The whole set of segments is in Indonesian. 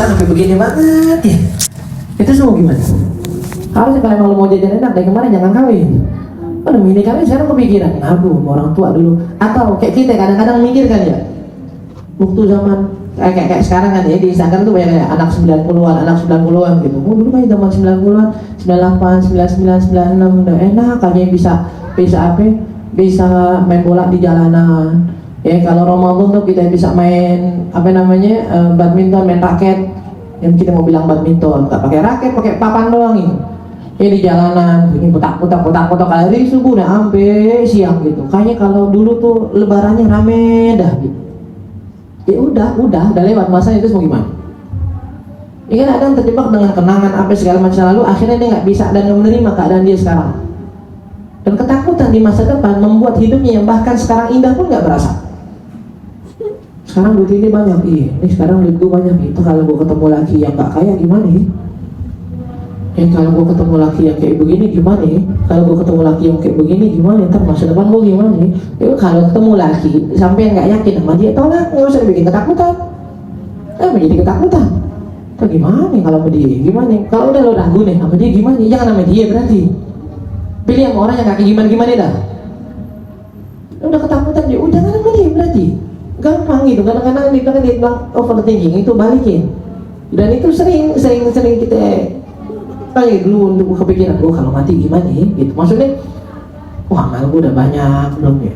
sampai begini banget ya. Itu semua gimana? Harusnya kalau emang lu mau jajan enak dari kemarin jangan kawin. Aduh ini kawin sekarang kepikiran aduh sama orang tua dulu. Atau kayak kita kadang-kadang mikir kan ya, waktu zaman kayak sekarang kan ya, di Instagram tuh banyak kayak anak 90-an, anak 90-an gitu. Oh dulu kayak zaman 90-an, 98, 99, 96 udah enak aja bisa main bola di jalanan. Ya kalau Ramadan tuh kita bisa main badminton, main raket. Yang kita mau bilang badminton, nggak pakai raket, pakai papan doang ini. Ya di jalanan, ini putak dari subuh udah sampai siang gitu. Kayaknya kalau dulu tuh lebarannya rame dah gitu. Ya udah lewat masanya itu mau gimana? Ya kan ada yang terjebak dengan kenangan apa segala masa lalu, akhirnya dia nggak bisa dan nggak menerima keadaan dia sekarang. Dan ketakutan di masa depan membuat hidupnya yang bahkan sekarang indah pun nggak berasa. Sekarang duit ini banyak, ini sekarang duit gue banyak, itu kalau gue ketemu laki yang nggak kaya gimana ya? Kalau gue ketemu laki yang kayak begini gimana ya? Kalau gue ketemu laki yang kayak begini gimana? Ntar masa depan gue gimana ya? Kalau ketemu laki sampai nggak yakin sama dia, tolak, nggak usah dibikin ketakutan. Menjadi ketakutan. Tuh gimana kalau sama dia? Gimana? Kalau udah lo ragu nih sama dia gimana? Jangan sama dia berarti. Pilih yang orang yang kaki gimana dah. Udah ketakutan dia, udah jangan sama dia berarti. Gampang gitu, kadang-kadang dia bilang overthinking itu balikin. Dan itu sering kita kayak dulu untuk kepikiran gue kalau mati gimana ya gitu. Maksudnya wah amal gue udah banyak belum ya.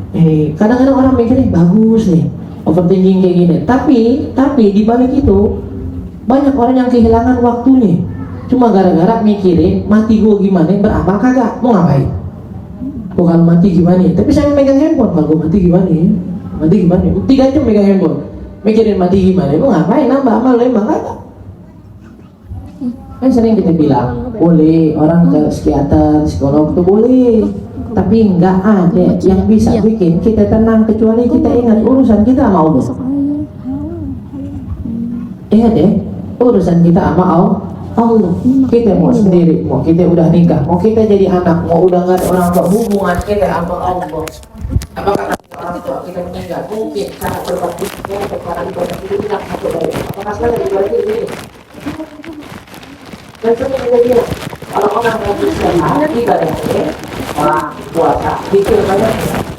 Kadang-kadang orang mikirnya bagus nih overthinking kayak gini. Tapi di balik itu banyak orang yang kehilangan waktunya cuma gara-gara mikirin mati gue gimana, beramal kagak, mau ngapain? Gue kalau mati gimana? Tapi saya megang handphone, kalau gue mati gimana? Mati gimana? 3 jam megang handphone, mikirin mati gimana? Mau ngapain? Nambah amal lo emang kagak? Kan sering kita bilang boleh orang ke psikiater, psikolog itu boleh, tapi nggak ada yang bisa bikin kita tenang kecuali kita ingat urusan kita sama Allah. Ingat ya, urusan kita sama Allah. Kita mau sendiri, mau kita udah nikah, mau kita jadi anak, mau udah nggak ada orang tua, hubungan kita sama Allah. Apakah orang tua kita meninggal? Mungkin cara berbaktinya untuk para ibadah itu tidak masuk dari. Apakah salah ibadah ini? Dan sebenarnya dia kalau orang mau berusaha ibadahnya, puasa, pikir banyak.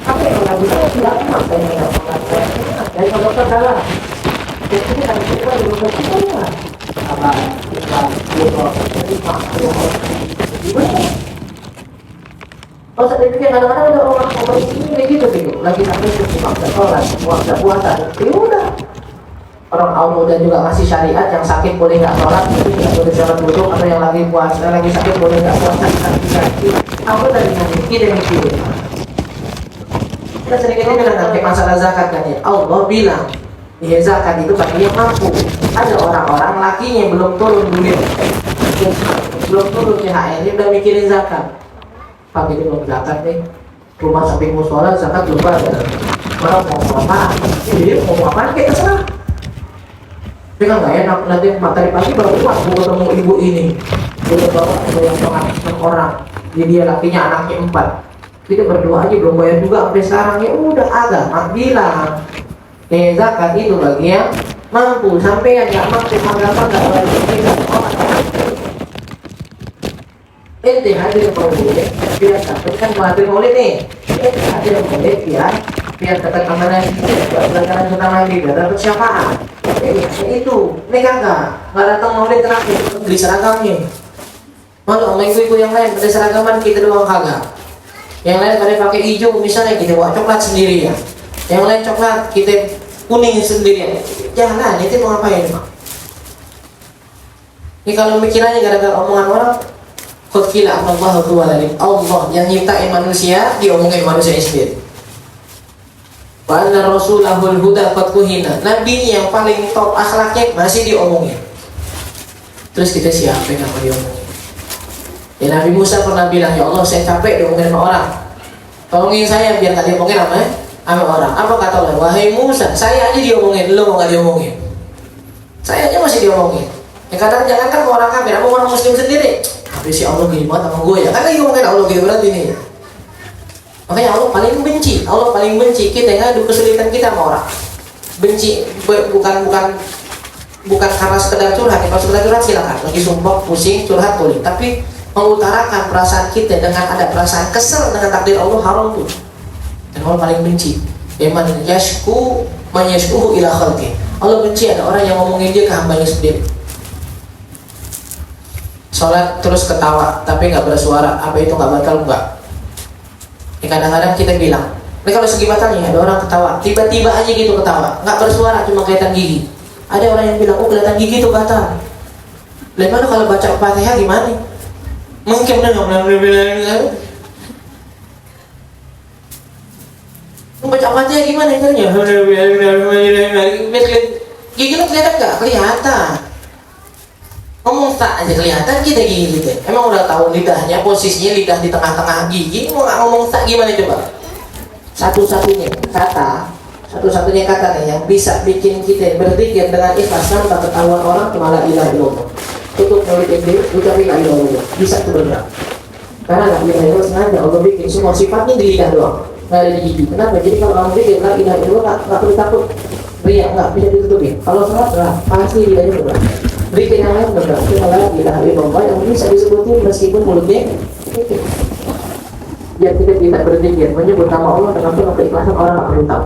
Apa yang orang bisa tidak enak dari dokter salah. Jadi kan kita berusaha semua. Apa? Kalau saya pikir kadang-kadang ada orang ini gitu lagi sampai waktu sholat, waktu puasa, ya udah. Orang Allah dan juga ngasih syariat yang sakit boleh nggak sholat, tapi nggak boleh sholat duduk, atau yang lagi puasa, lagi sakit boleh nggak puasa, sakit. Aku tadi mikir dan mikir. Kita sering bilang nanti masalah zakat kan ya. Allah bilang, ya zakat itu bagi yang mampu. Ada orang-orang lakinya belum turun duit, belum turun THR, dia udah mikirin zakat. Pak ini belum zakat nih, rumah samping musola zakat belum ada. Orang mau apa? Jadi mau apa? Kita terserah. Tapi kan nggak enak, nanti materi pagi baru pulang gue ketemu ibu ini. Dia bawa yang 6 orang, jadi dia lakinya anaknya 4. Kita berdoa aja belum bayar juga sampai sekarang. Ya udah agama bilang zakat itu bagi yang mampu, sampai yang nggak mampu agama nggak boleh orang. Ente hadir boleh biar sampai kan hadir boleh nih. Ente hadir boleh biar tetap amanah pelanggaran utama biar dapat syafaat. Itu mereka nggak datang maulid terakhir beli seragamnya. Malu sama ibu-ibu yang lain pada seragaman, kita doang kagak. Yang lain pada pakai hijau misalnya, kita bawa coklat sendiri ya. Yang lain coklat, kita kuning sendirian. Jangan, itu mau ngapain Pak? Ini kalau mikirannya gara-gara omongan orang, qad qila Allah Allah yang nyiptain manusia diomongin manusia sendiri. Wa anna rasulahul huda qad kuhina. Nabi yang paling top akhlaknya masih diomongin. Terus kita siapa yang mau diomongin? Ya Nabi Musa pernah bilang, ya Allah saya capek diomongin sama orang, tolongin saya biar gak diomongin sama orang. Apa kata Allah? Wahai Musa, saya aja diomongin, lu mau gak diomongin? Saya aja masih diomongin. Ya kadang jangan kan orang kafir, sama orang muslim sendiri. Tapi si Allah gini banget sama gue ya, kan lagi ngomongin Allah gitu berarti nih. Makanya Allah paling benci kita ngadu kesulitan kita sama orang. Benci bukan karena sekedar curhat, silakan, lagi sumpah, pusing, curhat boleh. Tapi mengutarakan perasaan kita dengan ada perasaan kesel dengan takdir Allah, haram tuh. Dan Allah paling benci. Man yashku man yashkuhu ila khalqi. Allah benci ada orang yang ngomongin dia ke hambanya sendiri. Sholat terus ketawa tapi nggak bersuara, apa itu nggak batal? Enggak. Kadang-kadang kita bilang, ini kalau segi batalnya ada orang ketawa, tiba-tiba aja gitu ketawa, nggak bersuara, cuma kelihatan gigi. Ada orang yang bilang, oh kelihatan gigi itu batal. Bagaimana kalau baca Fatihah gimana? Mungkin baca Fatihah gimana caranya? Gigi lo kelihatan nggak? Kelihatan. Ngomong tak aja kelihatan kita gigi gitu. Emang udah tahu lidahnya, posisinya lidah di tengah-tengah gigi, mau nggak ngomong tak gimana coba? Satu-satunya kata nih yang bisa bikin kita berzikir dengan ikhlas tanpa ketahuan orang cuma la ilaha illallah. Tutup mulut ini, ucap la ilaha illallah. Bisa tuh bergerak. Karena la ilaha illallah sengaja Allah bikin semua sifatnya di lidah doang, nggak ada di gigi. Kenapa? Jadi kalau kamu bikin la ilaha illallah nggak perlu takut riak, nggak bisa ditutupin. Kalau sholat lah pasti lidahnya bergerak. Bikin yang lain bergerak. Cuma la ilaha illallah yang bisa disebutin meskipun mulutnya biar kita tidak berzikir menyebut nama Allah dengan penuh keikhlasan, orang nggak perlu tahu.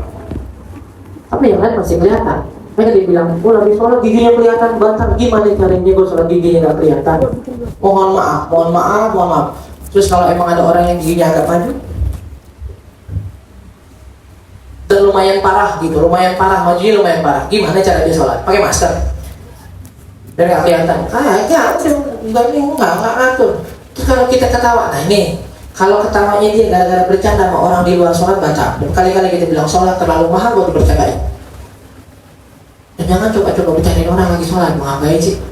Tapi yang lain masih kelihatan. Mereka dibilang, oh lagi sholat giginya kelihatan, batal. Gimana caranya gue sholat giginya nggak kelihatan? Mohon maaf. Terus kalau emang ada orang yang giginya agak maju dan lumayan parah, majunya lumayan parah, gimana cara dia sholat? Pakai masker dan nggak kelihatan. Nggak ngatur. Terus kalau kita ketawa, nah ini kalau ketawanya dia gara-gara bercanda sama orang di luar sholat baca. Berkali-kali kita bilang sholat terlalu mahal buat dibercandain. Dan jangan coba-coba bercandain orang lagi sholat, mau ngapain sih?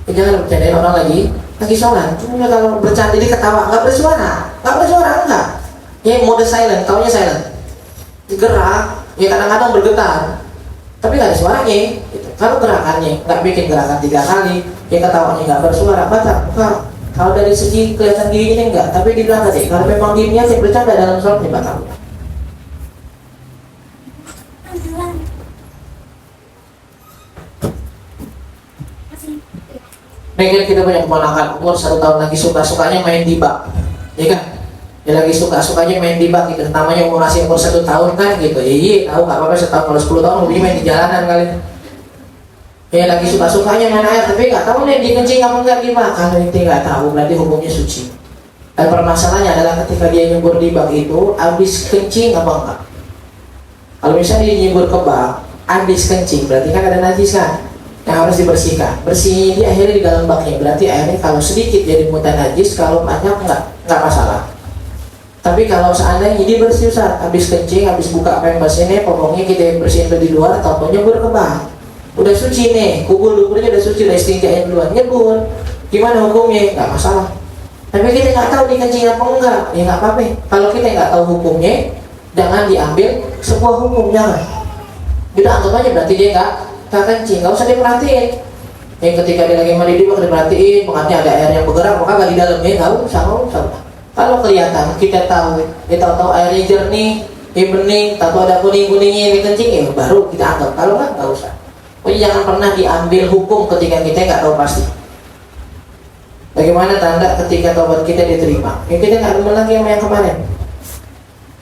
Jangan bercandain orang lagi sholat. Cuma kalau bercanda dia ketawa, nggak bersuara enggak. Ya mode silent, taunya silent. Gerak, ya kadang-kadang bergetar, tapi nggak ada suaranya. Gitu. Kalau gerakannya nggak bikin gerakan 3 kali, ya ketawanya nggak bersuara, batal. Kalau dari segi kelihatan gigi ini enggak, tapi dibilang tadi kalau memang dirinya sih bercanda dalam sholatnya batal. Mungkin kita punya keponakan umur 1 tahun lagi suka-sukanya main di bak, ya kan? Dia lagi suka-sukanya main di bak gitu. Namanya umur 1 tahun kan gitu. Iya, tahu nggak apa-apa setahun, kalau 10 tahun hobinya main di jalanan kali. Ya lagi suka-sukanya main air, tapi nggak tahu nih dikencing apa enggak di bak. Kalau itu nggak tahu, berarti hukumnya suci. Dan permasalahannya adalah ketika dia nyebur di bak itu, habis kencing apa enggak? Kalau misalnya dia nyebur ke bak, habis kencing, berarti kan ada najis kan? Yang harus dibersihkan. Bersihnya dia akhirnya di dalam baknya, berarti airnya kalau sedikit jadi mutan najis, kalau banyak nggak masalah. Tapi kalau seandainya dia bersih Ustaz, habis kencing, habis buka pempes ini, pokoknya kita bersihin di luar, atau nyebur ke bak. Udah suci nih, kubur-kuburnya udah suci, udah istinjain duluan, nyebur. Gimana hukumnya? Nggak masalah. Tapi kita nggak tahu dia kencing apa enggak, ya nggak apa-apa. Kalau kita nggak tahu hukumnya, jangan diambil sebuah hukum, jangan. Udah anggap aja berarti dia nggak kencing, nggak usah diperhatiin. Yang ketika dia lagi mandi dia diperhatiin, mengatnya ada air yang bergerak, maka nggak di dalamnya, nggak usah. Kalau kelihatan, kita tahu, airnya jernih, bening, tahu ada kuning-kuningnya di kencing, ya baru kita anggap. Kalau nggak usah. Pokoknya jangan pernah diambil hukum ketika kita nggak tahu pasti. Bagaimana tanda ketika tobat kita diterima? Ya kita nggak demen lagi sama yang kemarin.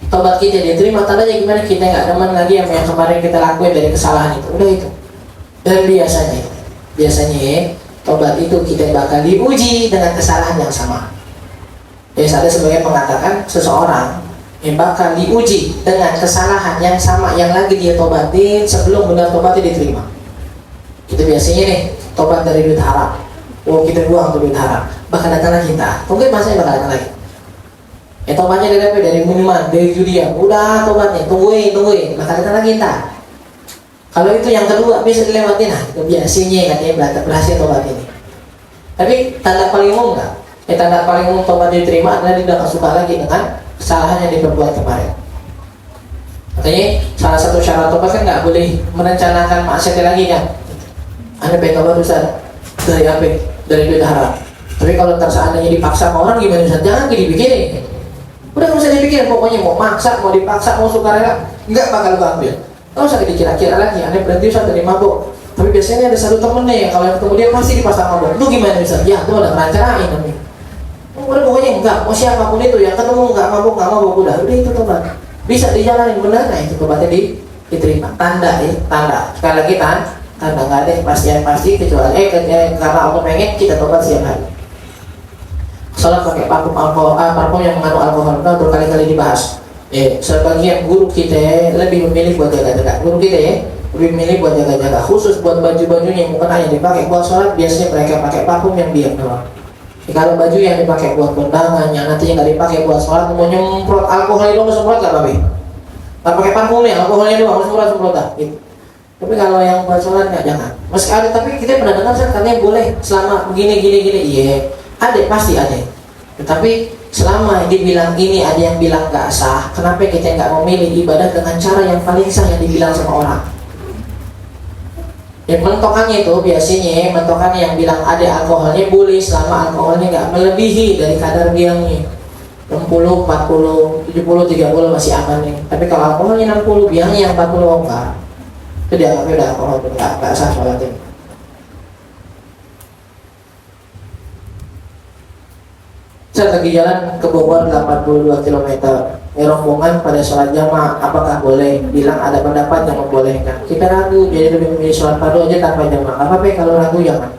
Tobat kita diterima, tandanya gimana? Kita nggak demen lagi sama yang kemarin kita lakuin dari kesalahan itu. Udah itu. Dan biasanya tobat itu kita bakal diuji dengan kesalahan yang sama. Ya ada sebagian mengatakan seseorang yang bakal diuji dengan kesalahan yang sama yang lagi dia tobatin sebelum benar tobatnya diterima. Kita biasanya nih tobat dari duit haram, kita buang tuh duit haram, bakal datang lagi kita, mungkin masanya bakal datang lagi. Ya tobatnya dari minuman, dari judian, udah tobatnya, tungguin, bakal datang lagi kita. Kalau itu yang kedua bisa dilewatin, nah itu biasanya katanya berhasil tobat ini. Tapi tanda paling umum nggak? Tanda paling umum tobat diterima adalah dia tidak suka lagi dengan kesalahan yang diperbuat kemarin. Makanya salah satu syarat tobat kan nggak boleh merencanakan maksiat lagi kan. Anda pengen tobat Ustaz dari apa? Dari duit haram. Tapi kalau seandainya dipaksa sama orang gimana Ustaz? Jangan dipikirin. Udah nggak usah dipikirin, pokoknya mau maksa, mau dipaksa, mau sukarela, nggak bakal gue ambil. Nggak usah dikira-kira lagi. Anda berhenti Ustaz dari mabuk. Tapi biasanya ada satu temennya yang kalau ketemu dia pasti di pasar mabuk. Itu gimana bisa? Ya, itu ada kerancangan tapi. Udah pokoknya enggak, mau siapapun itu yang ketemu enggak mabuk udah itu tobat. Bisa dijalanin benar, nah itu tobatnya diterima. Tanda ya, tanda. Sekali lagi tanda nggak ada pasti kecuali karena Allah pengen kita tobat siap hari. Salat pakai parfum alkohol, parfum yang mengandung alkohol itu berkali-kali dibahas. Sebagian guru kita lebih memilih buat jaga-jaga. Guru kita lebih memilih buat jaga-jaga, khusus buat baju-bajunya yang bukan hanya dipakai buat sholat. Biasanya mereka pakai parfum yang biar doang. Kalau baju yang dipakai buat kondangan, yang nantinya nggak dipakai buat sholat, mau nyemprot alkohol itu semprot nggak babe? Nggak pakai parfumnya, alkoholnya doang, semprot gitu. Tapi kalau yang buat sholat nggak, jangan. Meski ada, tapi kita pernah dengar katanya boleh selama begini. Iya, ada pasti ada. Tetapi selama dibilang ini ada yang bilang nggak sah, kenapa kita nggak memilih ibadah dengan cara yang paling sah yang dibilang sama orang? Ya mentokannya itu biasanya mentokannya yang bilang ada alkoholnya boleh selama alkoholnya nggak melebihi dari kadar biangnya 60, 40, 70, 30 masih aman nih. Tapi kalau alkoholnya 60, biangnya yang 40 enggak. Itu dianggapnya udah alkohol, nggak sah sholatnya. Saya lagi jalan ke Bogor 82 km, rombongan pada sholat jamaah, apakah boleh? Bilang ada pendapat yang membolehkan. Kita ragu, jadi lebih memilih sholat fardu aja tanpa jamaah. Apa kalau ragu jangan.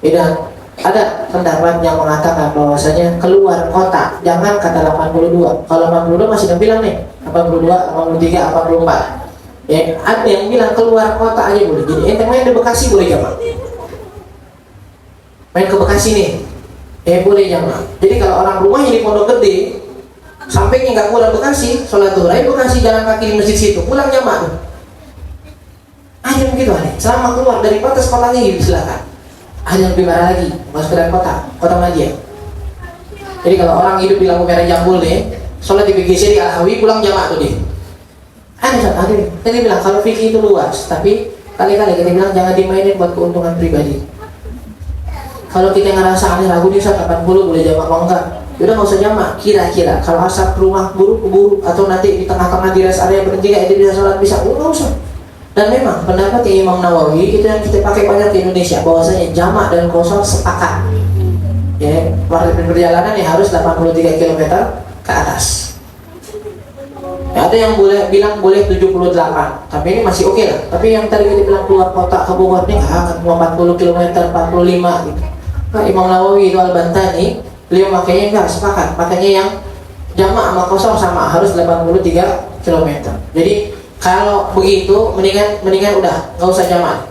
Dan ada pendapat yang mengatakan bahwasanya keluar kota, jangan kata 82. Kalau 82 masih udah bilang nih, 82, 83, 84. Ya, ada yang bilang keluar kota aja boleh. Jadi ente main di Bekasi boleh jamaah. Main ke Bekasi nih. Boleh jamaah. Jadi kalau orang rumahnya di Pondok Gede, sampingnya nggak pulang Bekasi, sholat duhur Bekasi, jalan kaki di masjid situ, pulang jamaah tuh. Ada begitu ada. Selama keluar dari batas kotanya gitu silakan. Ada yang lebih parah lagi, masuk ke kota Madia. Jadi kalau orang hidup di lampu merah Jambul nih, sholat di BGC di Al-Hawi, pulang jamaah tuh dia. Ada. Tadi bilang kalau fikih itu luas, tapi kali-kali kita bilang jangan dimainin buat keuntungan pribadi. Kalau kita ngerasa aneh ragu nih saat 80 boleh jamaah apa enggak? Udah nggak usah jamaah. Kira-kira kalau asap rumah keburu atau nanti di tengah-tengah di rest area berhenti kayak itu bisa sholat bisa, nggak usah. Dan memang pendapat Imam Nawawi itu yang kita pakai banyak di Indonesia, bahwasanya jamaah dan kosong sepakat. Ya, perjalanan yang harus 83 km ke atas. Ya, ada yang bilang boleh 78, tapi ini masih oke lah. Tapi yang tadi kita bilang keluar kota ke Bogor nih akan 40 km, 45 gitu. Nah, Imam Nawawi itu Al-Bantani, beliau makanya enggak sepakat, makanya yang jamaah sama kosong sama harus 83 km. Jadi kalau begitu mendingan udah nggak usah jamaah.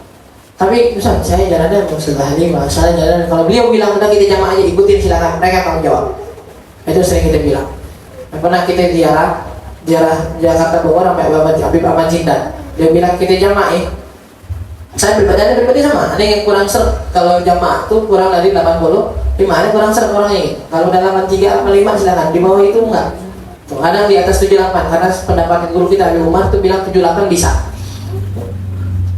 Tapi misalnya saya jalannya mau sebahali, saya jalan kalau beliau bilang udah kita jamaah aja ikutin silakan, mereka tanggung jawab. Itu sering kita bilang. Pernah kita ziarah Jakarta Bogor sampai Habib Ahmad Jindan, dia bilang kita jamaah saya pribadi sama, ada yang kurang seret kalau jamaah tuh kurang dari 85, ada kurang seret orangnya. Kalau udah 83 atau 5 silakan, di bawah itu enggak. Tuh, ada di atas 78 karena pendapat guru kita Abi Umar tuh bilang 78 bisa.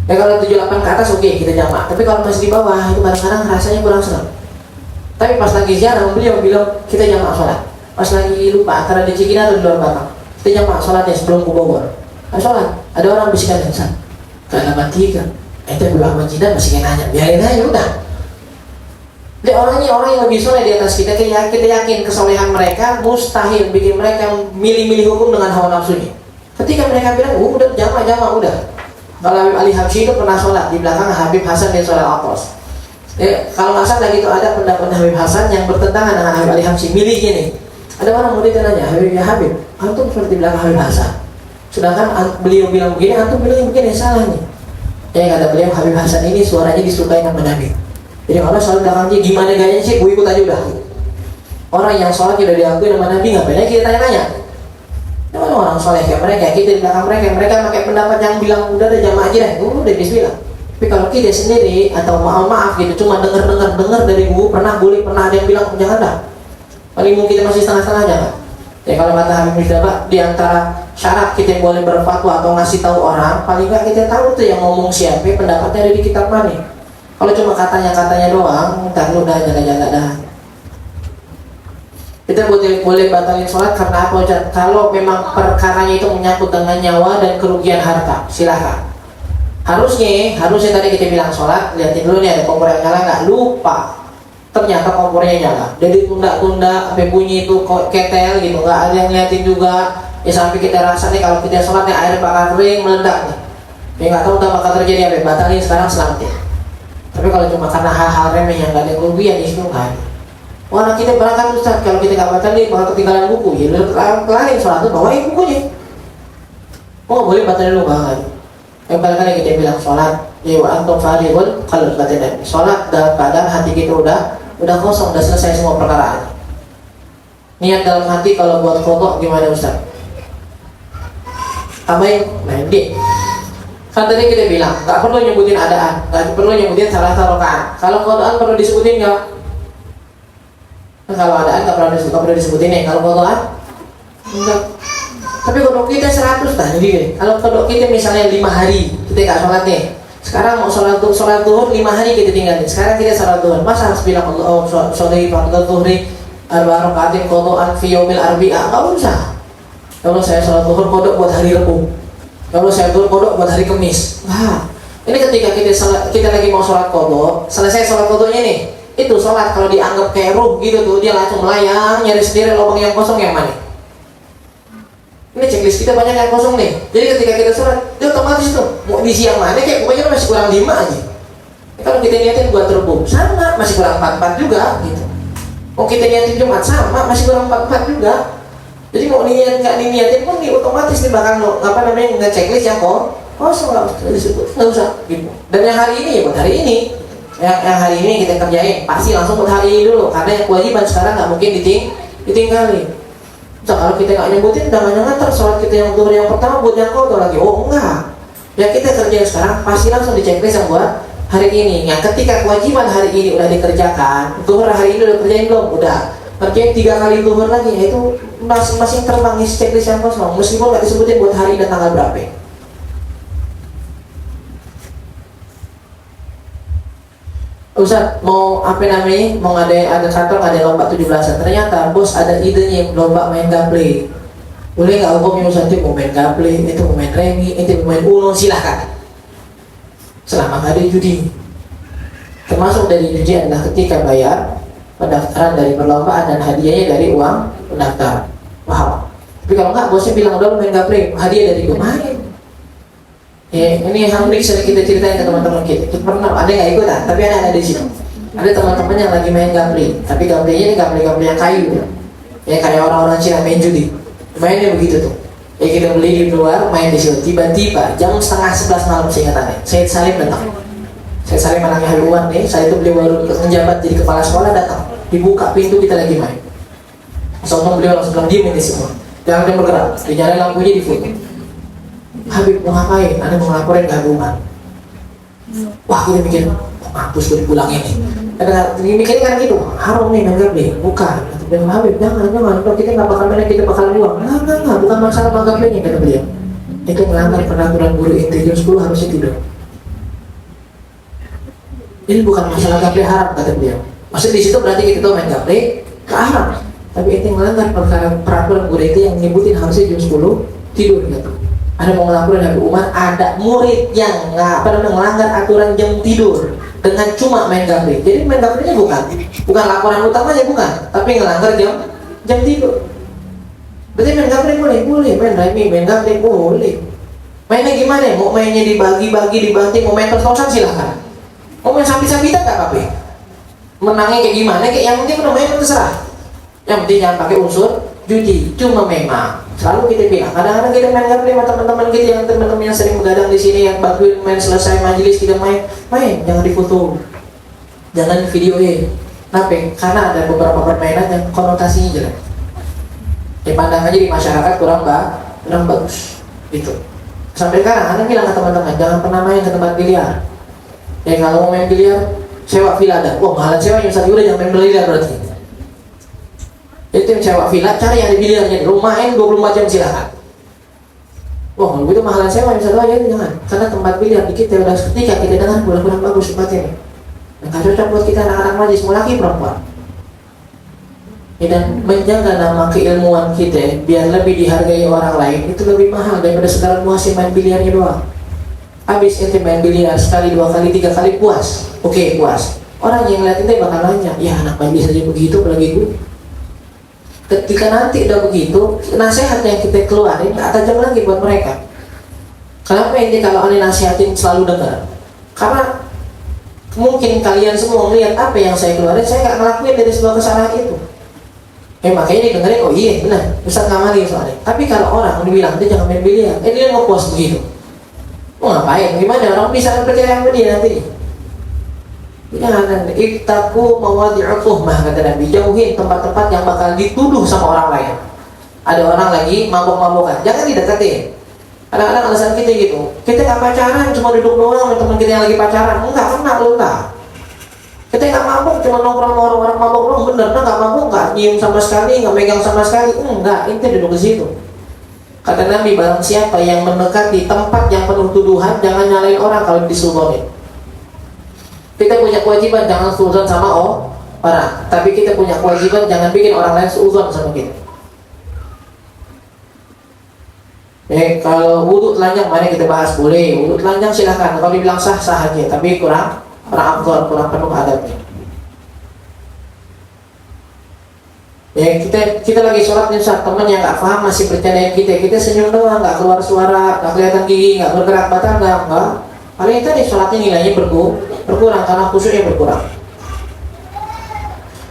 Ya kalau 78 ke atas oke, kita jamaah. Tapi kalau masih di bawah itu kadang-kadang rasanya kurang seret. Tapi pas lagi ziarah beliau bilang kita jamaah sholat. Pas lagi lupa antara di Cikina atau di luar Batang, kita jamaah sholatnya sebelum ke Bogor. Sholat, ada orang bisikan insan ke 83. Itu bilang Jindan masih nanya, biarin aja udah. Jadi orang yang lebih soleh di atas kita yakin kesolehan mereka mustahil bikin mereka milih-milih hukum dengan hawa nafsunya. Ketika mereka bilang, udah jamaah udah. Kalau Habib Ali Habsyi itu pernah sholat di belakang Habib Hasan bin Shalih Al-Athas. Kalau nggak salah gitu ada pendapat Habib Hasan yang bertentangan dengan Habib Ali Habsyi. Milihnya nih. Ada orang murid yang nanya, Habib, antum seperti belakang Habib Hasan. Sedangkan beliau bilang begini, antum bilang begini, salah nih. Kata beliau Habib Hasan ini suaranya disukai sama Nabi. Jadi kalau sholat belakangnya gimana gayanya sih, gue ikut aja udah. Orang yang sholat udah diakui sama Nabi, ngapain aja kita tanya-tanya? Kalau orang soleh kayak mereka, kita di belakang mereka pakai pendapat yang bilang udah ada jamaah aja deh, udah bismillah. Tapi kalau kita sendiri atau maaf gitu, cuma dengar dari guru pernah ada yang bilang jangan dah. Paling mungkin kita masih setengah-setengah aja kan. Ya kalau kata Habib Misdaba, di antara syarat kita boleh berfatwa atau ngasih tahu orang, paling nggak kita tahu tuh yang ngomong siapa, pendapatnya ada di kitab mana. Kalau cuma katanya doang, ntar lu udah jaga-jaga dah. Kita boleh batalin sholat karena apa? Kalau memang perkaranya itu menyangkut dengan nyawa dan kerugian harta, silakan. Harusnya tadi kita bilang sholat, lihatin dulu nih ada kompor yang nyala nggak, lupa. Ternyata kompornya nyala, jadi tunda-tunda sampai bunyi itu ketel gitu, nggak ada yang liatin juga. Ya sampai kita rasa nih kalau kita sholat nih air bakal kering meledak nih. Ya nggak tahu tak bakal terjadi apa, batalin sekarang selamatin. Tapi kalau cuma karena hal-hal remeh yang nggak ada kerugian di situ nggak ada. Wah kita berangkat Ustaz, kalau kita nggak batalin bakal ketinggalan buku. Ya udah kelarin sholat tuh bawain bukunya. Oh boleh batalin dulu banget. Yang kali-kali kita bilang sholat, ya wa antum farighun kalau batalin. Sholat dalam keadaan hati kita udah kosong, udah selesai semua perkaraan. Niat dalam hati kalau buat kodok gimana Ustaz? Tambahin, nah ini. Kan tadi kita bilang nggak perlu nyebutin adaan, nggak perlu nyebutin salah satu rakaat. Kalau kodokan perlu disebutin nggak? Kalau adaan nggak perlu disebutin nih. Kalau kodokan enggak. Tapi kodok kita 100 dah jadi. Kalau kodok kita misalnya 5 hari kita nggak sholat nih. Sekarang mau sholat duhur 5 hari kita tinggalin. Sekarang kita sholat duhur. Masa harus bilang Allah sholli fardhu dhuhri arba'a rakaatin qada'an fi yaumil arbi'a? Enggak usah. Kalau saya sholat duhur kodok buat hari Rabu. Kalau saya duhur kodok buat hari Kamis. Nah, ini ketika kita lagi mau sholat kodok, selesai sholat kodoknya nih. Itu sholat kalau dianggap kayak ruh gitu tuh, dia langsung melayang nyari sendiri lubang yang kosong yang mana. Ini checklist kita banyak yang kosong nih. Jadi ketika kita sholat, dia otomatis tuh mau diisi yang mana kayak pokoknya masih kurang 5 aja. Kalau kita niatin buat Rabu, sama masih kurang 44 juga gitu. Mau kita niatin Jumat sama masih kurang 44 juga. Jadi mau niat nggak diniatin pun otomatis nih bakal nge checklist yang kosong nggak usah gitu. Dan yang hari ini ya buat hari ini. Yang hari ini kita kerjain pasti langsung buat hari ini dulu karena yang kewajiban sekarang nggak mungkin ditinggalin. Kalau kita nggak nyebutin, jangan-jangan ntar sholat kita yang duhur yang pertama buat yang kodok lagi. Oh enggak. Ya kita kerjain sekarang pasti langsung di checklist yang buat hari ini. Yang ketika kewajiban hari ini udah dikerjakan, duhur hari ini udah kerjain belum? Udah. Kerjain 3 kali duhur lagi, itu masing-masing terbang isi checklist yang kosong. Meskipun nggak disebutin buat hari dan tanggal berapa. Ustaz mau mau ada kantor ada lomba 17-an, ternyata bos ada idenya lomba main gaple. Boleh nggak hukumnya Ustaz itu mau main gaple, itu mau main remi, itu mau main uno, silahkan. Selama nggak ada judi. Termasuk dari judi adalah ketika bayar pendaftaran dari perlombaan dan hadiahnya dari uang pendaftar. Paham? Tapi kalau nggak bosnya bilang udah main gaple, hadiah dari gue main. Ya, ini yang sering kita ceritain ke teman-teman kita. Kita pernah ada nggak ikutan, tapi ada di sini. Ada teman-teman yang lagi main gaple, tapi gaplenya ini gaple yang kayu, ya kayak orang-orang Cina main judi. Mainnya begitu tuh. Ya kita beli di luar, main di situ. Tiba-tiba jam 10:30 malam seingatannya, Said Salim datang. Said Salim anaknya Haluan nih, saya itu beliau baru menjabat jadi kepala sekolah datang. Dibuka pintu kita lagi main. Soalnya beliau langsung bilang diemin di semua, jangan bergerak. Dinyalain lampunya di foto. Habib mau ngapain? Anda mau ngelaporin gabungan. Wah kita mikir, mampus gue dipulangin nih. Mikirnya kan gitu, haram nih main gaple. Bukan, dan Habib jangan. Kalau kita nggak bakal main, kita bakal buang. Nggak, bukan masalah main gaplenya kata beliau. Itu melanggar peraturan guru inti jam 10 harusnya tidur. Ini bukan masalah gaple haram kata beliau. Maksud di situ berarti kita tahu main gaple ke haram. Tapi itu melanggar peraturan guru inti yang nyebutin harusnya jam 10 tidur gitu. Ada mau ngelaporin Habib Umar, ada murid yang melanggar aturan jam tidur dengan cuma main gaple. Jadi main gaplenya bukan laporan utamanya bukan, tapi ngelanggar jam tidur. Berarti main gaple boleh, main remi, main gaple boleh. Mainnya gimana? Mau mainnya dibagi-bagi, dibanting, mau main tos-tosan silahkan. Mau main sampit-sampitan nggak apa-apa. Menangnya kayak gimana? Kayak yang penting udah main terserah. Yang penting jangan pakai unsur judi. Cuma memang selalu kita bilang, kadang-kadang kita main gaple sama teman-teman kita yang teman-teman yang sering begadang di sini, yang bantuin main selesai majelis kita main, jangan difoto, jangan videoin. Kenapa? Karena ada beberapa permainan yang konotasinya jelek. Dipandang aja di masyarakat kurang bagus. Gitu. Sampai sekarang, Anda bilang ke teman-teman, jangan pernah main ke tempat biliar. Ya kalau mau main biliar, sewa villa ada. Wah mahalan sewa yang udah jangan main biliar berarti. Itu yang sewa villa, cari yang di biliarnya, lumayan 24 jam silahkan. Wah kalau itu mahalan sewa yang bisa ya jangan. Karena tempat biliar di kita udah ketika kita dengar kurang bagus tempatnya. Dan gak cocok buat kita anak-anak majlis, mau laki perempuan. Ya, dan menjaga nama keilmuan kita biar lebih dihargai orang lain itu lebih mahal daripada segala muasin main biliarnya doang. Habis ente main biliar sekali, dua kali, tiga kali puas. Oke, puas. Orang yang ngeliat ente bakal nanya, ya anak main bisa aja begitu apalagi gue. Ketika nanti udah begitu, nasihat yang kita keluarin gak tajam lagi buat mereka. Kenapa ente kalau aneh nasihatin selalu dengar? Karena mungkin kalian semua melihat apa yang saya keluarin, saya gak ngelakuin dari sebuah kesalahan itu. Makanya didengerin, oh iya benar, Ustaz ngamali soalnya. Tapi kalau orang dibilang, dia jangan main biliar, dia ngepost begitu. Mau ngapain? Gimana orang bisa percaya sama dia nanti? Jangan, ittaku mawadi'u tuhmah, kata Nabi, jauhin tempat-tempat yang bakal dituduh sama orang lain. Ada orang lagi mabok-mabokan, jangan dideketin. Kadang-kadang alasan kita gitu, kita nggak pacaran, cuma duduk doang sama teman kita yang lagi pacaran, enggak kena lu tak. Kita nggak mabok, cuma nongkrong sama orang-orang mabok doang, bener, nggak mabok, nggak nyium sama sekali, nggak megang sama sekali, enggak, itu duduk di situ. Kata Nabi, barang siapa yang mendekati tempat yang penuh tuduhan, jangan nyalain orang kalau disuzonin. Kita punya kewajiban jangan suzon sama orang, tapi kita punya kewajiban jangan bikin orang lain suzon sama kita. Kalau wudhu telanjang, mari kita bahas, boleh. Wudhu telanjang silahkan, kalau dibilang sah, sah aja, tapi kurang afdal, kurang penuh adabnya. Kita lagi sholat nih Ustaz, teman yang nggak paham masih bercandain kita senyum doang, nggak keluar suara, nggak kelihatan gigi, nggak bergerak badan, nggak. Paling tadi sholatnya nilainya berkurang karena khusyuknya berkurang.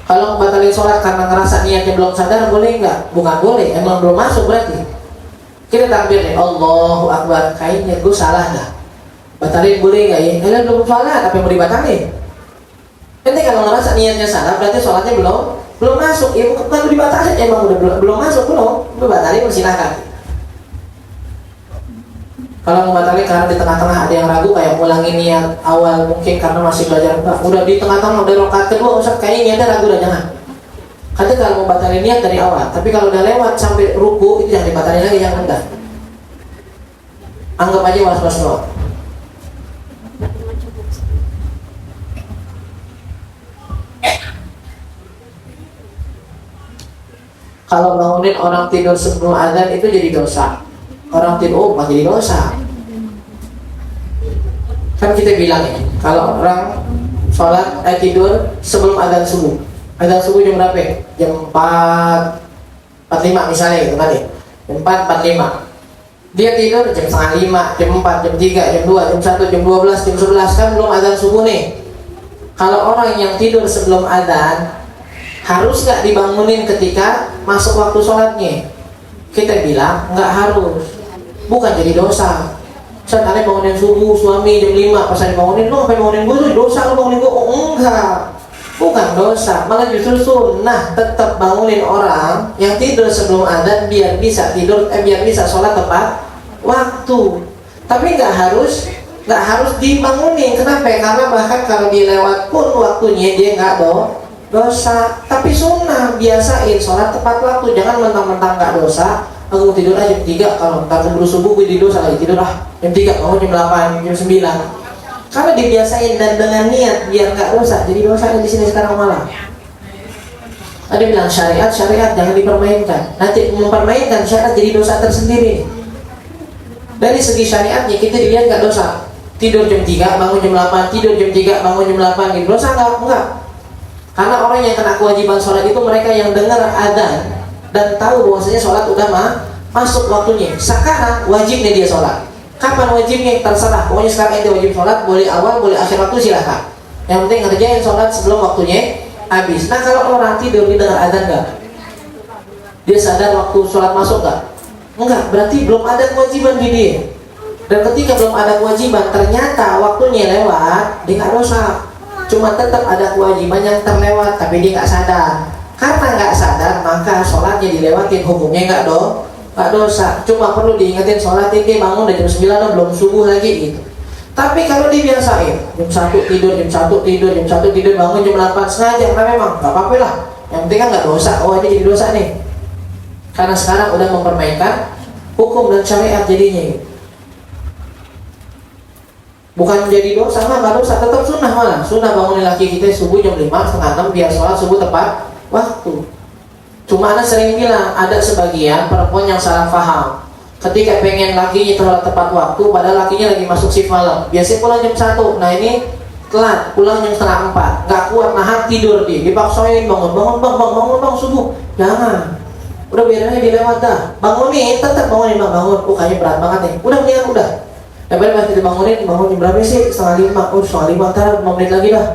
Kalau batalin sholat karena ngerasa niatnya belum sadar, boleh nggak? Bukan boleh, emang belum masuk berarti. Kita takbir nih, Allahu Akbar, kayaknya gue salah dah. Batalin boleh nggak ya? Kalian belum sholat, apa yang mau dibatalin? Nanti kalau ngerasa niatnya salah, berarti sholatnya belum masuk, ya bukan dibatalin, emang udah belum masuk, belum batalin, silakan. Kalau mau batalin karena di tengah-tengah ada yang ragu, kayak mulangin niat awal mungkin karena masih belajar, udah di tengah-tengah udah rakaat kedua, Ustaz kayaknya niatnya ragu, udah jangan. Kata kalau mau batalin niat dari awal, tapi kalau udah lewat sampai ruku itu jangan dibatalin lagi, jangan enggak. Anggap aja was-was doang. Kalau bangunin orang tidur sebelum azan itu jadi dosa. Orang tidur, bukan jadi dosa. Kan kita bilang ya, kalau orang sholat tidur sebelum azan subuh. Azan subuh jam berapa ya? Jam 4.45 misalnya gitu kan ya. Jam 4.45. Dia tidur jam setengah 5, jam 4, jam 3, jam 2, jam 1, jam 12, jam 11, kan belum azan subuh nih. Kalau orang yang tidur sebelum azan, harus nggak dibangunin ketika masuk waktu sholatnya? Kita bilang nggak harus, bukan jadi dosa. Saat kalian bangunin subuh suami jam 5, pas dibangunin, lo ngapain bangunin gue? Dosa lo bangunin gue? Oh enggak, bukan dosa, malah justru sunnah. Tetap bangunin orang yang tidur sebelum azan biar bisa tidur, biar bisa sholat tepat waktu. Tapi nggak harus dibangunin. Kenapa? Karena bahkan kalau dia lewat pun waktunya dia nggak dosa, tapi sunnah. Biasain sholat tepat waktu, jangan mentang-mentang nggak dosa. Aku tidur aja jam 3, kalau ntar keburu subuh gue di dosa lagi, tidur jam 3, kamu jam 8, jam 9. Karena dibiasain dan dengan niat biar nggak dosa, jadi dosa di sini sekarang malah. Ada bilang syariat jangan dipermainkan. Nanti mempermainkan syariat jadi dosa tersendiri. Dari segi syariatnya kita dilihat nggak dosa. Tidur jam 3, bangun jam 8, tidur jam 3, bangun jam 8, gitu. Dosa enggak. Karena orang yang kena kewajiban sholat itu mereka yang dengar adzan dan tahu bahwasanya sholat udah masuk waktunya. Sekarang wajibnya dia sholat. Kapan wajibnya? Terserah. Pokoknya sekarang itu wajib sholat, boleh awal, boleh akhir waktu, silahkan. Yang penting ngerjain sholat sebelum waktunya habis. Nah kalau orang tidur dia dengar adzan enggak? Dia sadar waktu sholat masuk enggak? Enggak, berarti belum ada kewajiban di dia. Dan ketika belum ada kewajiban, ternyata waktunya lewat, dia nggak dosa. Cuma tetap ada kewajiban yang terlewat, tapi dia nggak sadar. Karena nggak sadar, maka sholatnya dilewatin, hukumnya nggak dosa. Cuma perlu diingetin, sholatin dia bangun dari jam 9, belum subuh lagi gitu. Tapi kalau dibiasain, jam 1 tidur, bangun jam 8, sengaja, karena memang nggak apa-apa lah. Yang penting kan nggak dosa. Oh ini jadi dosa nih. Karena sekarang udah mempermainkan hukum dan syariat jadinya. Bukan jadi dosa, nggak dosa, tetap sunnah malah. Sunnah bangunin laki kita subuh jam 5, setengah 6 biar sholat subuh tepat waktu. Cuma anak sering bilang ada sebagian perempuan yang salah paham. ketika pengen lakinya sholat tepat waktu, padahal lakinya lagi masuk shift malam, biasanya pulang jam 1. Nah ini telat, pulang jam setengah 4, nggak kuat nahan, tidur dia, dipaksain bangun bang subuh. Jangan, udah biarin aja dilewat dah. Bangunin, tetap bangunin bang, bangun. Kayaknya berat banget nih. Udah mendingan udah. Daripada masih dibangunin, bangun jam berapa sih? Setengah 5. Oh setengah 5, ntar 5 menit lagi dah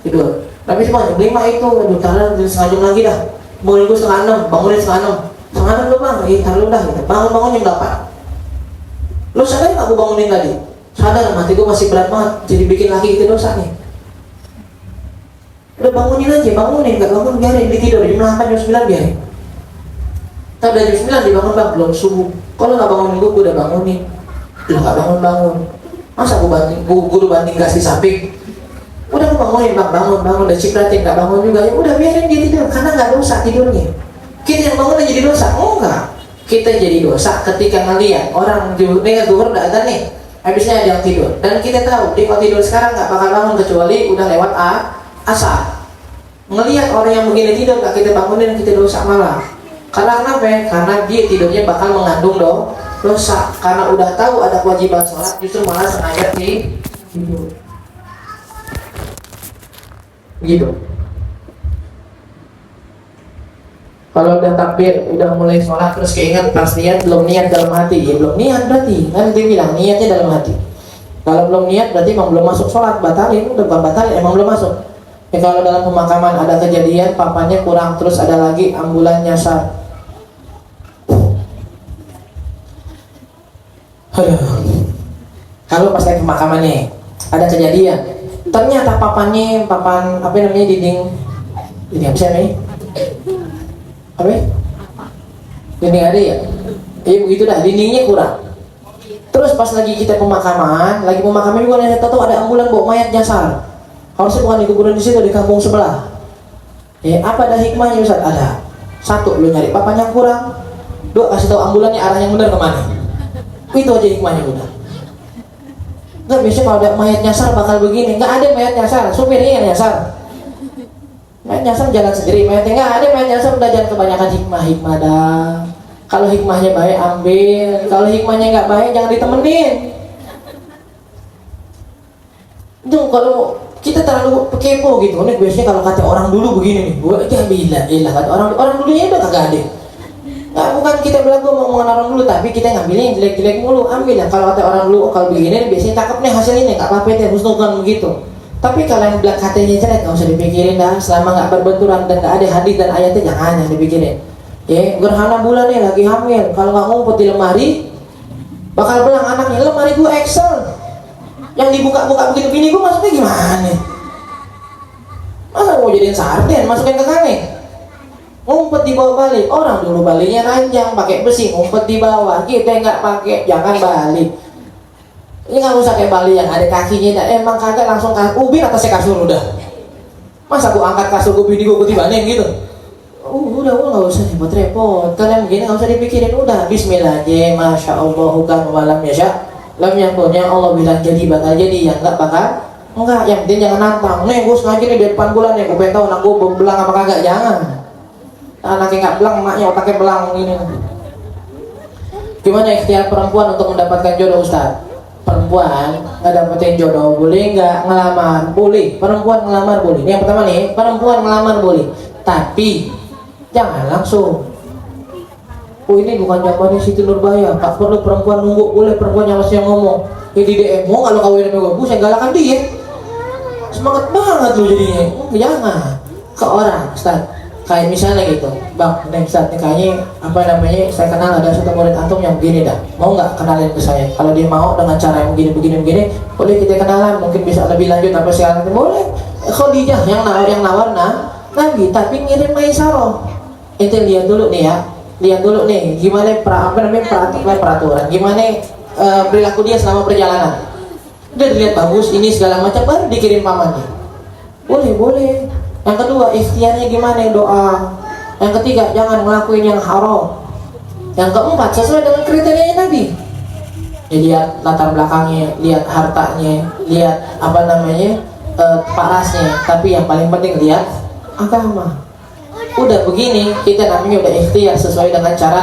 tidur. Tapi cuma jam 5 itu, aduh taruh setengah jam lagi dah. Bangunin gue setengah 6, bangunin setengah 6. Setengah 6 lu bang, taruh dah gitu. Bangun jam 8. Lu sadar nggak gue bangunin tadi? Sadar, mati gue masih berat banget. Jadi bikin laki itu dosa nih. Udah bangunin aja, bangunin. Nggak bangun biarin, ditidur jam 8, jam 9 biarin. Tapi udah jam 9 dibangun bang, belum subuh. Kalau nggak bangunin gue udah bangunin. Udah nggak bangun. Masa gue banting gas di samping? Udah gue bangunin bang, bangun. Udah cipratin, nggak bangun juga. Ya udah biarin dia tidur, karena nggak dosa tidurnya. Kita yang bangun aja jadi dosa? Oh enggak. Kita jadi dosa ketika ngeliat orang zuhur udah ada nih, habisnya ada yang tidur. Dan kita tahu dia kalau tidur sekarang nggak bakal bangun kecuali udah lewat asar. Ngelihat orang yang begini tidur nggak kita bangunin, kita dosa malah. Karena kenapa? Karena dia tidurnya bakal mengandung dosa. Karena udah tahu ada kewajiban sholat, justru malah sengaja tidur. Gitu. Kalau udah takbir, udah mulai sholat terus keinget pas niat, belum niat dalam hati, ya belum niat berarti. Kan dia bilang niatnya dalam hati. Kalau belum niat berarti emang belum masuk sholat, batalin. Udah bukan batalin, emang belum masuk. Ya kalau dalam pemakaman ada kejadian papanya kurang, terus ada lagi ambulan nyasar. Kalau pas lagi pemakamannya ada kejadian, ternyata papan dinding apa sih nih? Apa? Dinding ada ya? Begitu dah, dindingnya kurang. Terus pas lagi kita pemakaman juga nih, tahu ada ambulan bawa mayat nyasar. Harusnya bukan di kuburan di situ, di kampung sebelah. Apa ada hikmahnya Ustaz? Ada. 1, lu nyari papan yang kurang. 2, kasih tahu ambulannya arah yang benar kemana. Itu aja hikmahnya udah. Nggak, biasanya kalau ada mayat nyasar bakal begini. Nggak ada mayat nyasar, supirnya yang nyasar. Mayat nyasar jalan sendiri, mayatnya nggak ada. Mayat nyasar udah jangan kebanyakan hikmah dah. Kalau hikmahnya baik ambil, kalau hikmahnya nggak baik jangan ditemenin. Itu kalau kita terlalu kepo gitu. Nih biasanya kalau kata orang dulu begini nih, bila kata orang dulunya udah kagak ada. Nah, bukan kita bilang gue mau mengenal orang dulu, tapi kita ngambilnya yang jelek-jelek mulu. Ambil ya, kalau kata orang dulu, kalau begini biasanya cakep nih hasilnya, nggak apa-apa ya, husnudzon begitu. Tapi kalau yang bilang katanya jelek, nggak usah dipikirin dah. Selama nggak berbenturan dan nggak ada hadis dan ayatnya, jangan dipikirin. Gerhana bulan nih lagi hamil, kalau nggak ngumpet di lemari, bakal belang anaknya. Lemari gue Excel, yang dibuka-buka begitu bini gue maksudnya gimana? Masa mau jadiin sarden, masukin ke kaneng? Ngumpet di bawah balik. Orang dulu baliknya ranjang pakai besi, ngumpet di bawah. Kita nggak pakai, jangan balik. Ini nggak usah kayak balik yang ada kakinya. Emang kagak langsung ubin atasnya kasur udah. Masa aku angkat kasur gue bini gue tibanin gitu? Udah nggak usah repot-repot. Kalian begini nggak usah dipikirin, udah Bismillah aja. Masya Allah, bukan malam ya syak. Lam yang punya Allah bilang jadi bakal jadi, yang nggak bakal enggak. Yang penting jangan nantang. Nih gue sengaja nih di depan bulan nih, gue pengen tahu anak gue belang apa kagak. Jangan. Anaknya nggak belang, emaknya otaknya belang gini. Gimana ikhtiar perempuan untuk mendapatkan jodoh Ustaz? Perempuan nggak dapetin jodoh boleh nggak ngelamar? Boleh. Perempuan ngelamar boleh. Ini yang pertama nih, perempuan ngelamar boleh, tapi jangan langsung. Ini bukan jawabannya Siti Nurbaya. Tak perlu perempuan nunggu, boleh perempuan yang masih ngomong. Di DM, mau kalau kawin sama gue, saya galakan dia. Semangat banget lu jadinya. Jangan ke orang Ustaz. Kayak misalnya gitu, bang, nih saat nikahnya saya kenal ada satu murid antum yang begini dah, mau nggak kenalin ke saya? Kalau dia mau dengan cara yang begini, boleh kita kenalan, mungkin bisa lebih lanjut apa sekarang boleh. Khadijah yang nawar Nabi, tapi ngirim Maisarah. Itu lihat dulu nih, gimana peraturan, gimana perilaku dia selama perjalanan. Udah dilihat bagus, ini segala macam, baru dikirim pamannya. Boleh. Yang kedua, ikhtiarnya gimana? Doa. Yang ketiga, jangan ngelakuin yang haram. Yang keempat, sesuai dengan kriterianya Nabi. Lihat latar belakangnya, lihat hartanya, lihat parasnya. Tapi yang paling penting lihat agama. Udah begini, kita namanya udah ikhtiar sesuai dengan cara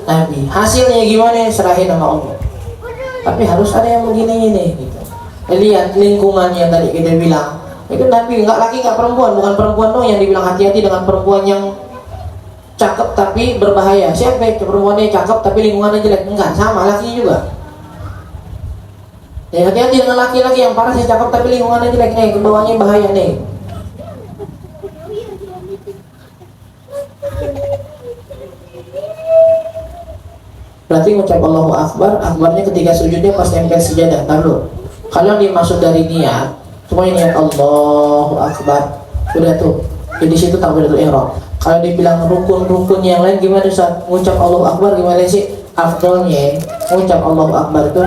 Nabi. Hasilnya gimana serahin sama Allah. Tapi harus ada yang begini ini gitu. Lihat lingkungan yang tadi kita bilang. Itu Nabi nggak laki nggak perempuan, bukan perempuan dong yang dibilang hati-hati dengan perempuan yang cakep tapi berbahaya. Siapa yang perempuannya cakep tapi lingkungannya jelek? Enggak, sama laki juga. Ya, hati-hati dengan laki-laki yang parah sih cakep tapi lingkungannya jelek nih, kebawahnya bahaya nih. Berarti ngucap Allahu Akbar, akbarnya ketika sujudnya pas nempel sejadah. Taruh. Kalau yang dimaksud dari niat, semuanya niat Allahu Akbar. Udah tuh. Jadi situ takbiratul ihram. Kalau dibilang rukun-rukun yang lain gimana Ustaz? Ngucap Allahu Akbar gimana sih? Afdolnya ngucap Allahu Akbar itu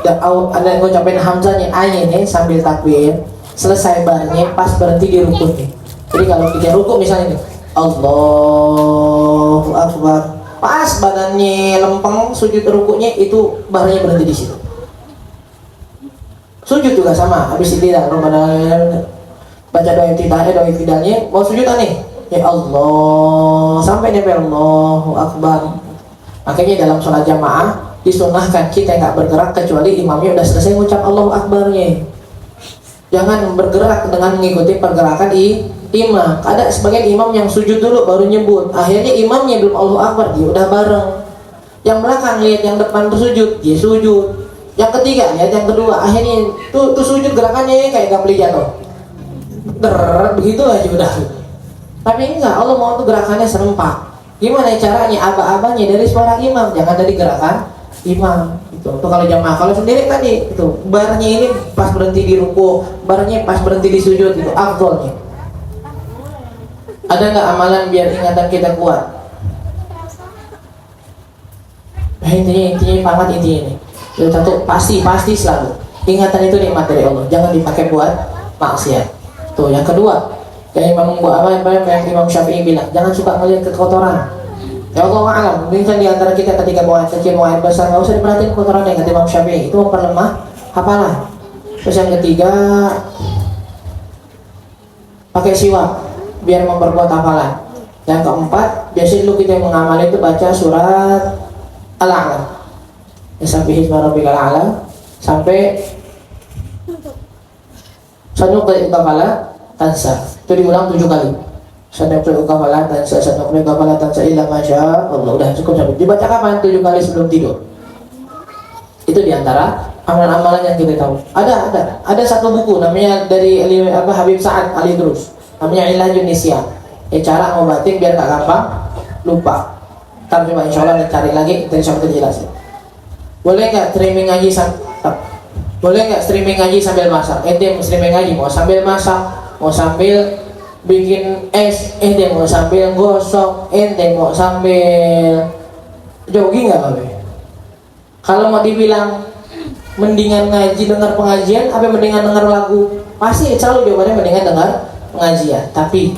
ada ngucapin hamzahnya ayin sambil takbir, selesai barnya pas berhenti di rukunnya. Jadi kalau kita rukuk misalnya nih, Allahu Akbar, pas badannya lempeng sujud rukuknya itu barnya berhenti di situ. Sujud juga sama, habis tidak baca doa iftitahnya, mau sujud nih, ya Allah sampai nempel Allahu Akbar. Makanya dalam sholat jamaah disunahkan kita nggak bergerak kecuali imamnya udah selesai ngucap Allahu Akbarnya. Jangan bergerak dengan mengikuti pergerakan imam. Ada sebagian imam yang sujud dulu baru nyebut. Akhirnya imamnya belum Allahu Akbar, dia udah bareng. Yang belakang lihat yang depan bersujud, dia sujud. Yang ketiga lihat yang kedua, akhirnya tuh sujud gerakannya kayak gak beli jatuh. Begitu aja udah. Tapi enggak, Allah mau tuh gerakannya serempak. Gimana caranya? Aba-abanya dari suara imam, jangan dari gerakan imam. Itu kalau jamaah, kalau sendiri tadi itu barnya ini pas berhenti di ruku, barnya pas berhenti di sujud, itu afdolnya. Ada nggak amalan biar ingatan kita kuat? Intinya banget ini. Yang satu pasti selalu ingatan itu nikmat dari Allah, jangan dipakai buat maksiat. Tuh yang kedua, yang Imam Imam Syafi'i bilang, jangan suka melihat kekotoran. Ya Allah alam, mungkin di antara kita ketika mau air kecil, mau air besar, nggak usah diperhatiin kotorannya, kata Imam Syafi'i, itu memperlemah hafalan. Terus yang ketiga, pakai siwak biar memperkuat hafalan. Yang keempat, biasanya dulu kita yang mengamal itu baca surat Al-A'la, sampai Hisma Rabbikal A'la, sampai Sanuqri'uka fala tansa. Itu diulang 7 kali. Sanuqri'uka fala tansa, Sanuqri'uka fala tansa illa masya Allah. Udah cukup sampai. Dibaca kapan? 7 kali sebelum tidur. Itu diantara amalan-amalan yang kita tahu. Ada satu buku namanya dari Habib Sa'ad Al-Idrus, namanya Ilahjun Nisyan. Cara ngobatin biar gak gampang lupa. Ntar coba insya Allah cari lagi, dan insya Allah dijelasin. Boleh nggak streaming ngaji sambil masak? Ente mau streaming ngaji, mau sambil masak, mau sambil bikin es, ente mau sambil gosok, ente mau sambil jogging nggak boleh. Kalau mau dibilang mendingan ngaji dengar pengajian, apa mendingan dengar lagu? Pasti selalu jawabannya mendingan dengar pengajian. Tapi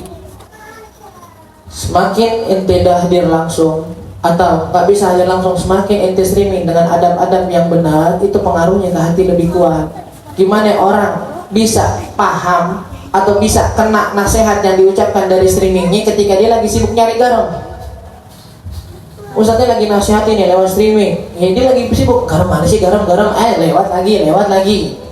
semakin ente dah hadir langsung atau nggak bisa hadir langsung, semakin ente streaming dengan adab-adab yang benar, itu pengaruhnya ke hati lebih kuat. Gimana orang bisa paham atau bisa kena nasihat yang diucapkan dari streamingnya ketika dia lagi sibuk nyari garam? Ustaznya lagi nasihatin ya lewat streaming, ya dia lagi sibuk, garam mana sih, garam lewat lagi.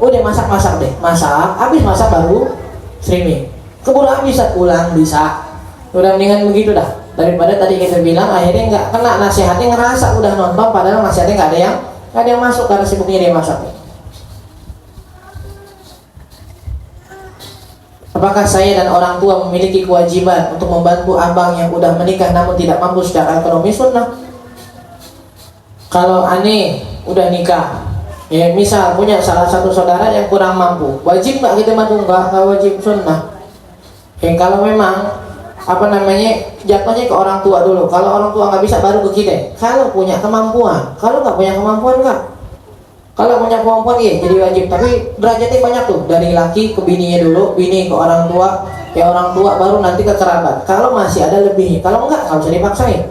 Udah masak deh, habis masak baru streaming, keburu habis pulang bisa. Udah mendingan begitu dah, daripada tadi kita bilang akhirnya nggak kena nasihatnya, ngerasa udah nonton padahal nasihatnya nggak ada yang masuk karena sibuknya dia masak. Apakah saya dan orang tua memiliki kewajiban untuk membantu abang yang udah menikah namun tidak mampu secara ekonomi? Sunnah. Kalau aneh udah nikah, ya misal punya salah satu saudara yang kurang mampu, wajib nggak kita bantu? Nggak wajib, sunnah. Kalau memang jatuhnya ke orang tua dulu. Kalau orang tua nggak bisa baru ke kita. Kalau punya kemampuan, kalau nggak punya kemampuan nggak. Kalau punya kemampuan iya jadi wajib. Tapi derajatnya banyak tuh, dari laki ke bininya dulu, bini ke orang tua, ya orang tua baru nanti ke kerabat. Kalau masih ada lebihnya, kalau nggak usah dipaksain.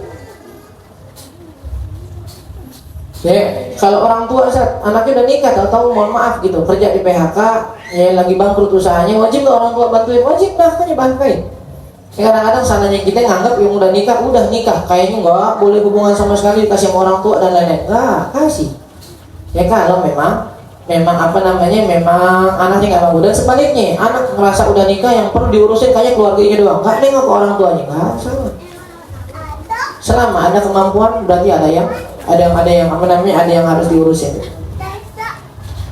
Ya, kalau orang tua anaknya udah nikah, tahu mohon maaf gitu, kerja di PHK, ya lagi bangkrut usahanya, wajib nggak orang tua bantuin? Wajib, bahkan bantuin. Kadang-kadang sananya kita nganggap yang udah nikah, kayaknya nggak boleh hubungan sama sekali, kasih sama orang tua dan lain-lain. Nggak kasih. Ya kalau memang apa namanya, memang anaknya nggak mau. Dan sebaliknya, anak merasa udah nikah yang perlu diurusin kayaknya keluarganya doang, nggak nengok ke orang tuanya. Nggak salah. Selama ada kemampuan berarti ada yang apa namanya, ada yang harus diurusin.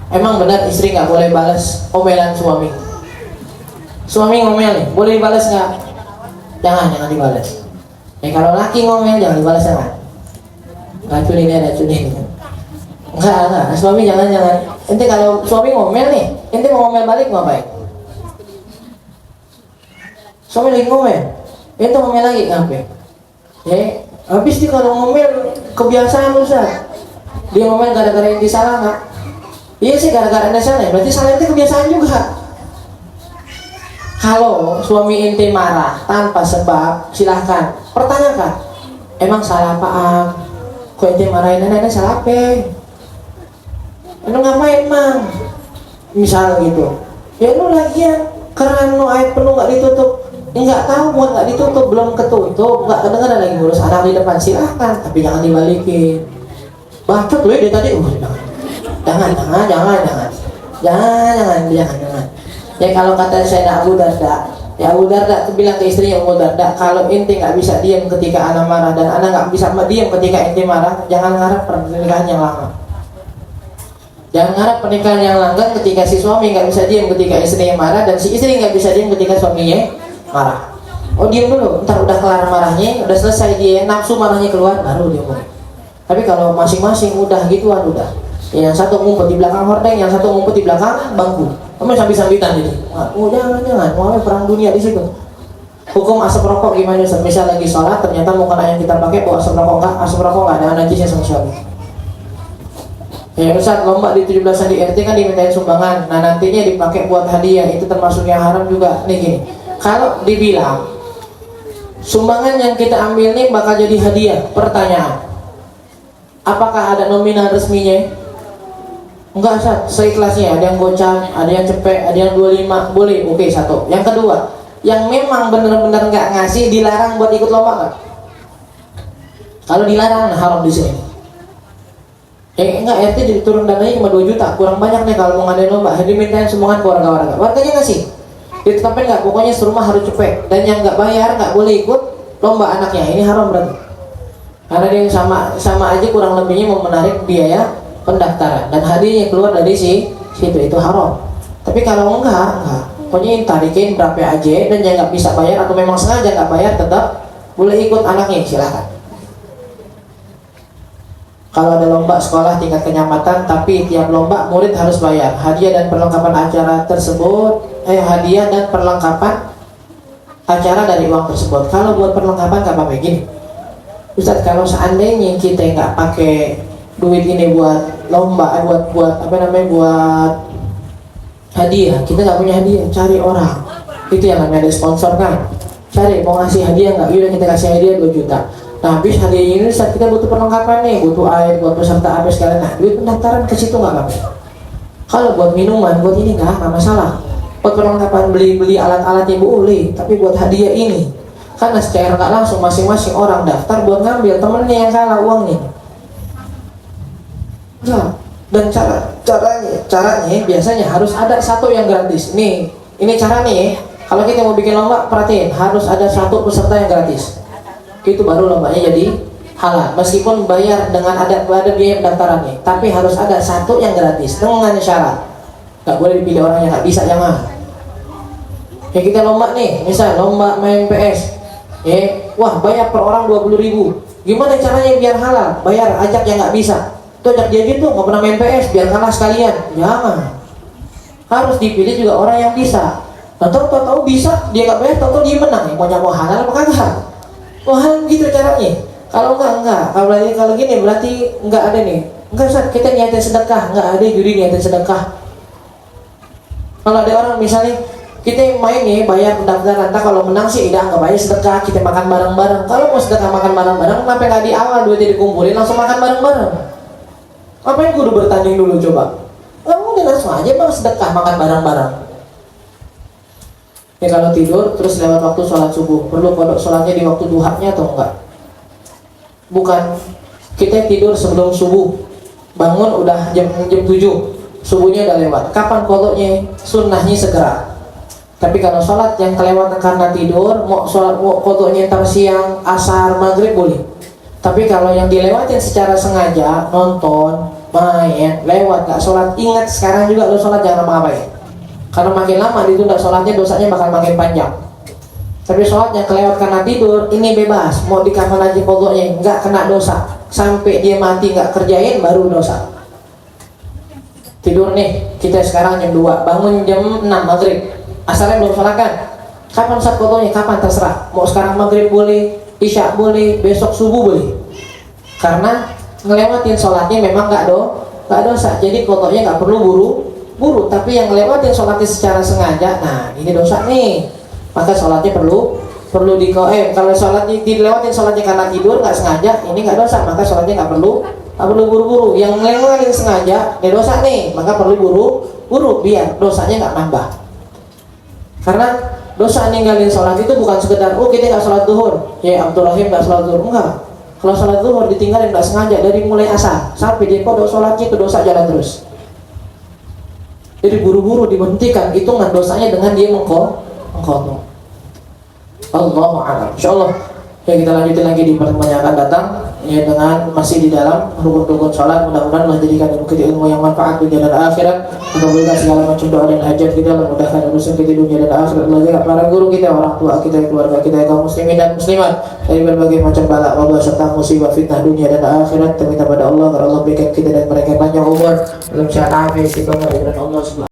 Emang benar istri nggak boleh balas omelan suami? Suami ngomel nih, boleh dibalas nggak? Jangan dibalas. Kalau laki ngomel jangan dibalas, jangan. Racunin. Enggak, suami jangan. Ente kalau suami ngomel nih, ente mau ngomel balik ngapain? Suami lagi ngomel, ente ngomel lagi ngapain? Habis dia kalau ngomel kebiasaan Ustaz. Dia ngomel gara-gara ente salah nggak? Iya sih, gara-gara ente salah, berarti salah ente kebiasaan juga. Kalau suami ente marah tanpa sebab, silahkan pertanyakan, emang salah apaan? Kok ente marahin ente salah apa? Lu ngapain mang? Misal gitu. Ya lu lagian keran lu air penuh nggak ditutup. Nggak tahu buat nggak ditutup, belum ketutup, nggak kedengeran lagi ngurus anak di depan, silahkan, tapi jangan dibalikin. Bacot lu dia tadi, jangan. Ya kalau kata saya Abu Darda, Abu Darda tuh bilang ke istrinya Abu Darda, kalau ente nggak bisa diam ketika anak marah dan anak nggak bisa diam ketika ente marah, jangan harap pernikahan yang lama. Jangan harap pernikahan yang langgeng ketika si suami nggak bisa diam ketika istrinya marah dan si istri nggak bisa diam ketika suaminya marah. Oh diam dulu, ntar udah kelar marahnya, udah selesai dia nafsu marahnya keluar, baru dia mulai. Tapi kalau masing-masing udah gituan udah. Yang satu ngumpet di belakang hordeng, yang satu ngumpet di belakang bangku. Kamu sambil-sambitan ini. Oh jangan, mau perang dunia di situ. Hukum asap rokok gimana Ustaz? Misal lagi sholat, ternyata mukena yang kita pakai bawa asap rokok nggak ada najisnya sama sekali. Ya Ustaz, lomba di 17-an di RT kan dimintain sumbangan. Nah nantinya dipakai buat hadiah, itu termasuk yang haram juga. Nih gini, kalau dibilang sumbangan yang kita ambil nih bakal jadi hadiah, pertanyaan, apakah ada nominal resminya? Enggak Ustaz, seikhlasnya. Ada yang gocap, ada yang cepet, ada yang 25, boleh, oke, satu. Yang kedua, yang memang benar-benar nggak ngasih, dilarang buat ikut lomba nggak? Kalau dilarang, nah haram di sini. Enggak, RT jadi turun dananya cuma 2 juta, kurang banyak nih kalau mau ngadain lomba. Jadi mintain sumbangan ke warga-warga. Warganya ngasih, ditetapin nggak? Pokoknya serumah harus cepet. Dan yang nggak bayar nggak boleh ikut lomba anaknya. Ini haram berarti. Karena dia sama aja kurang lebihnya mau menarik biaya pendaftaran dan hadiahnya keluar dari situ, itu haram. Tapi kalau enggak, pokoknya tarikin berapa aja dan yang nggak bisa bayar atau memang sengaja nggak bayar tetap boleh ikut anaknya, silakan. Kalau ada lomba sekolah tingkat kecamatan, tapi tiap lomba murid harus bayar hadiah dan perlengkapan acara tersebut. Hadiah dan perlengkapan acara dari uang tersebut. Kalau buat perlengkapan nggak apa-apa gini, Ustaz, kalau seandainya kita nggak pakai duit ini buat lomba, buat hadiah, kita nggak punya hadiah, cari orang. Itu yang namanya ada sponsor kan, cari mau ngasih hadiah nggak, yaudah kita kasih hadiah 2 juta. Nah habis hadiah ini saat kita butuh perlengkapan nih, butuh air buat peserta apa sekalian, nah duit pendaftaran ke situ nggak apa-apa. Kalau buat minuman, buat ini nggak masalah. Buat perlengkapan beli alat-alatnya boleh, tapi buat hadiah ini, karena secara nggak langsung masing-masing orang daftar buat ngambil, temennya yang salah uangnya. Nah, dan caranya biasanya harus ada satu yang gratis. Nih, ini cara nih. Kalau kita mau bikin lomba, perhatiin harus ada satu peserta yang gratis. Itu baru lombanya jadi halal. Meskipun bayar dengan ada biaya pendaftarannya, tapi harus ada satu yang gratis dengan syarat. Gak boleh dipilih orang yang gak bisa, jangan. Kayak kita lomba nih, misal lomba main PS. Wah bayar per orang 20.000. Gimana caranya biar halal? Bayar, ajak yang gak bisa. Tuh ajak dia gitu, gak pernah main PS, biar kalah sekalian. Jangan. Harus dipilih juga orang yang bisa. Nah tahu bisa, dia gak bayar, tahu dia menang. Mau halal apa kagak? Wah gitu caranya. Kalau enggak. Kalau gini berarti enggak ada nih. Enggak Ustaz, kita niatin sedekah, enggak ada juri niatin sedekah. Kalau ada orang misalnya kita main nih bayar pendaftaran, kalau menang sih tidak anggap aja sedekah, kita makan bareng-bareng. Kalau mau sedekah makan bareng-bareng, kenapa nggak di awal duitnya dikumpulin langsung makan bareng-bareng? Ngapain kudu bertanding dulu coba? Udah langsung aja bang sedekah makan bareng-bareng. Ya kalau tidur terus lewat waktu sholat subuh, perlu kodok sholatnya di waktu duhanya atau enggak? Bukan, kita tidur sebelum subuh, bangun udah jam 7, subuhnya udah lewat. Kapan kodoknya? Sunnahnya segera. Tapi kalau sholat yang kelewatan karena tidur, mau sholat mau kodoknya ntar siang, asar, maghrib boleh. Tapi kalau yang dilewatin secara sengaja, nonton, main, lewat, gak sholat, ingat sekarang juga lo sholat jangan apa-apain. Karena makin lama ditunda sholatnya, dosanya bakal makin panjang. Tapi sholat yang kelewat karena tidur, ini bebas, mau dikafan aja kodoknya, nggak kena dosa. Sampai dia mati nggak kerjain, baru dosa. Tidur nih, kita sekarang jam 2, bangun jam 6 maghrib, asalnya belum sholat kan? Kapan saat kodoknya? Kapan terserah. Mau sekarang maghrib boleh, isya boleh, besok subuh boleh. Karena ngelewatin sholatnya memang nggak dosa. Jadi kodoknya nggak perlu buru-buru. Tapi yang ngelewatin sholatnya secara sengaja, nah ini dosa nih. Maka sholatnya perlu kalau sholatnya dilewatin sholatnya karena tidur nggak sengaja, ini nggak dosa. Maka sholatnya nggak perlu buru-buru. Yang ngelewatin sengaja, ini dosa nih. Maka perlu buru-buru biar dosanya nggak nambah. Karena dosa ninggalin sholat itu bukan sekedar kita nggak sholat zuhur, ya Abdul Rahim nggak sholat zuhur, enggak. Kalau sholat zuhur ditinggalin nggak sengaja dari mulai asar sampai dia kodok sholatnya itu dosa jalan terus. Jadi buru-buru diberhentikan, hitungan dosanya dengan dia mengkodok. Allahu a'lam. Insyaallah ya kita lanjutin lagi di pertemuan yang akan datang ya, dengan masih di dalam rukun-rukun sholat. Mudah-mudahan Allah jadikan kita ilmu yang manfaat dunia dan akhirat, mengabulkan segala macam doa dan hajat kita, memudahkan urusan kita dunia dan akhirat. Allah jaga para guru kita, orang tua kita, keluarga kita, kaum muslimin dan muslimat dari berbagai macam bala, wabah serta musibah fitnah dunia dan akhirat. Kita minta pada Allah agar Allah berikan kita dan mereka panjang umur dalam sehat afiat, istiqomah dengan Allah Subhanahu